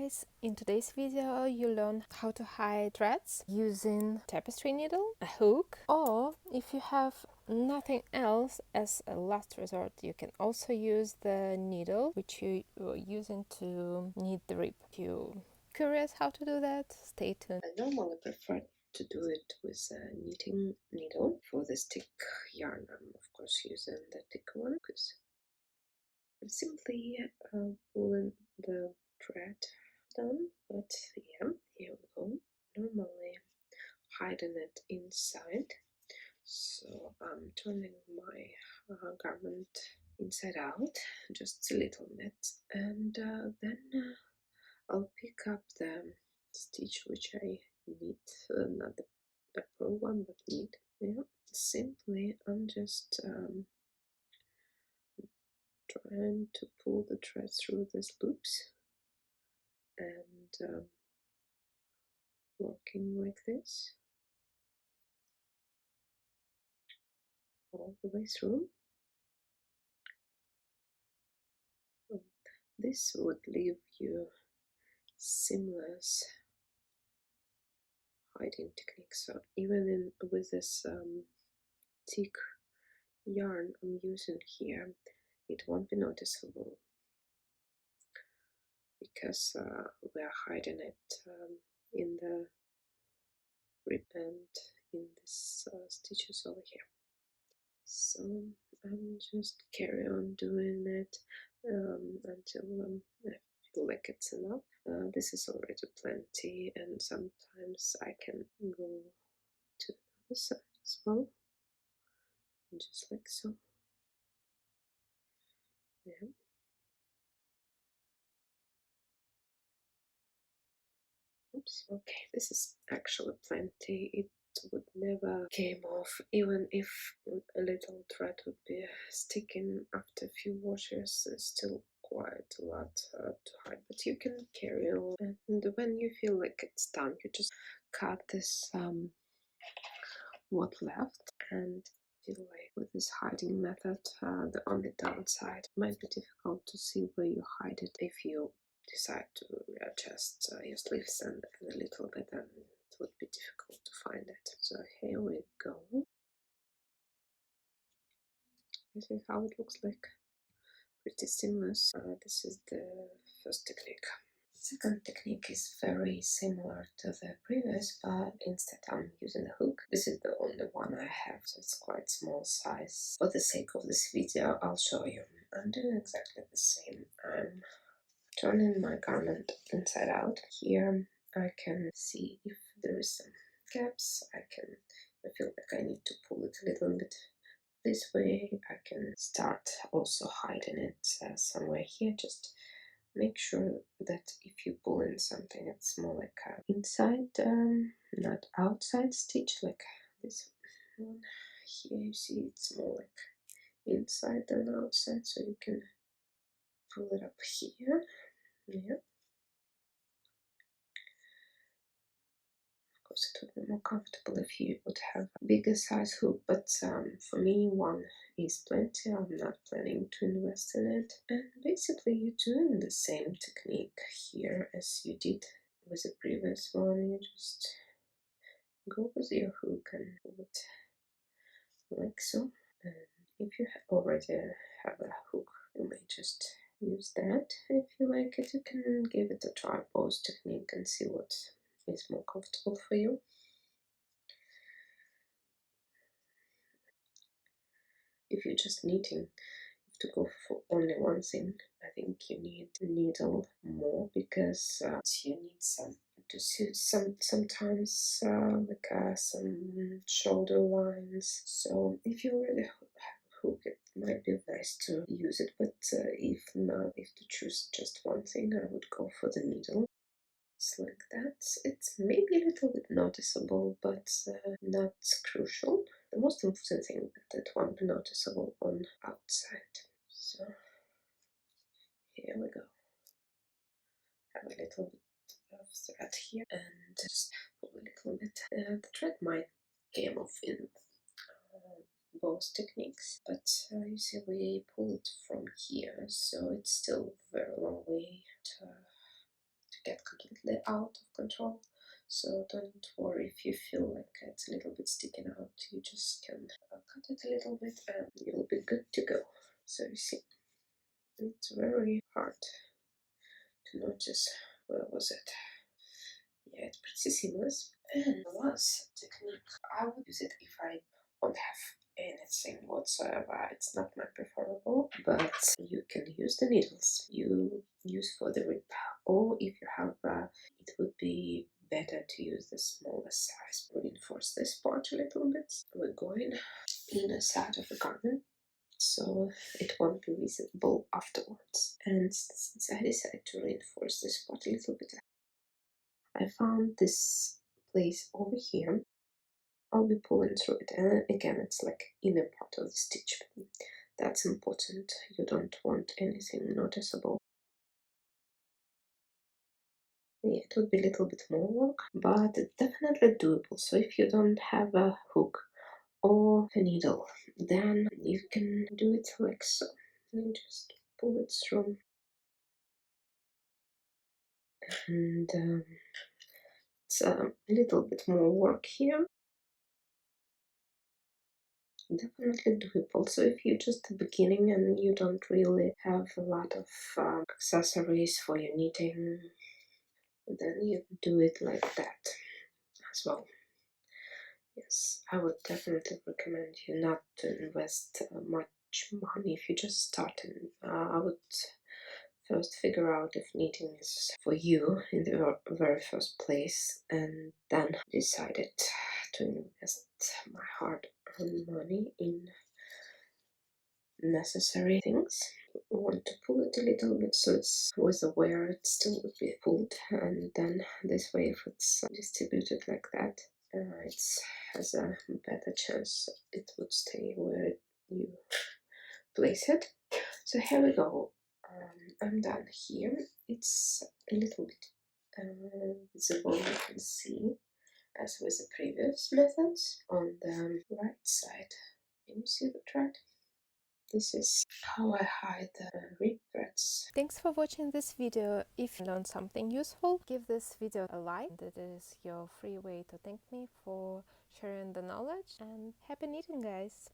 guys, in today's video you learn how to hide threads using tapestry needle, a hook, or if you have nothing else, as a last resort you can also use the needle which you are using to knit the rib. If you're curious how to do that, stay tuned. I normally prefer to do it with a knitting needle. For this thick yarn I'm of course using the thick one because I'm simply pulling the thread down, but yeah, here we go. Normally hiding it inside, so I'm turning my garment inside out just a little bit, and then I'll pick up the stitch which I need, not the purl one, but need. Yeah, simply I'm just trying to pull the thread through these loops and working like this all the way through. This would leave you seamless hiding technique. So even with this thick yarn I'm using here, it won't be noticeable because we are hiding it in the rib and in these stitches over here. So I'm just carry on doing it until I feel like it's enough. This is already plenty, and sometimes I can go to the other side as well, just like so. Yeah. Oops. Okay, this is actually plenty. It would never came off, even if a little thread would be sticking after a few washes. It's still quite a lot to hide, but you can carry on. And when you feel like it's done, you just cut this what left, and feel like with this hiding method, the only downside might be difficult to see where you hide it. If you decide to readjust your sleeves and a little bit, then it would be difficult to find it. So here we go. This is how it looks like. Pretty seamless. This is the first technique. Second technique is very similar to the previous, but instead I'm using a hook. This is the only one I have, so it's quite small size. For the sake of this video, I'll show you. I'm doing exactly the same. I'm turning my garment inside out. Here I can see if there is some gaps. I feel like I need to pull it a little bit this way. I can start also hiding it somewhere here. Just make sure that if you pull in something, it's more like a inside, not outside stitch, like this one. Here you see it's more like inside than outside, so you can pull it up here. Yeah. Of course, it would be more comfortable if you would have a bigger size hook, but for me, one is plenty. I'm not planning to invest in it. And basically, you're doing the same technique here as you did with the previous one. You just go with your hook and pull it like so. And if you already have a hook, you may just use that. If you like it, you can give it a try, pose technique, and see what is more comfortable for you. If you're just knitting, to go for only one thing, I think you need to needle more, because you need some to suit sometimes like some shoulder lines. So if you already have a hook, it might be nice to use it, but if not, if to choose just one thing, I would go for the needle. It's like that. It's maybe a little bit noticeable, but not crucial. The most important thing that it won't be noticeable on outside. So here we go. Have a little bit of thread here and just pull a little bit. The thread might come off in both techniques, but you see we pull it from here, so it's still a very long way to get completely out of control. So don't worry if you feel like it's a little bit sticking out. You just can cut it a little bit and you'll be good to go. So you see, it's very hard to notice. Where was it? Yeah, it's pretty seamless. And the last technique, I would use it if I don't have anything whatsoever. It's not my preferable, but you can use the needles you use for the rib, or if you have, it would be better to use the smaller size. Reinforce this part a little bit. We're going in the side of the garment, so it won't be visible afterwards. And since I decided to reinforce this part a little bit, I found this place over here. I'll be pulling through it, and again it's like inner part of the stitch. That's important. You don't want anything noticeable. Yeah, it would be a little bit more work, but definitely doable. So if you don't have a hook or a needle, then you can do it like so. And just pull it through. And it's a little bit more work here. Definitely doable. So if you're just beginning and you don't really have a lot of accessories for your knitting, then you do it like that as well. Yes, I would definitely recommend you not to invest much money if you're just starting. I would first figure out if knitting is for you in the very first place, and then decided to invest my hard-earned money in necessary things. Want to pull it a little bit so it's with the wear it still would be pulled, and then this way if it's distributed like that, it has a better chance it would stay where you place it. So here we go. I'm done here. It's a little bit visible, you can see, as with the previous methods. On the right side, can you see the thread? This is how I hide the rib threads. Thanks for watching this video. If you learned something useful, give this video a like. That is your free way to thank me for sharing the knowledge, and happy knitting, guys!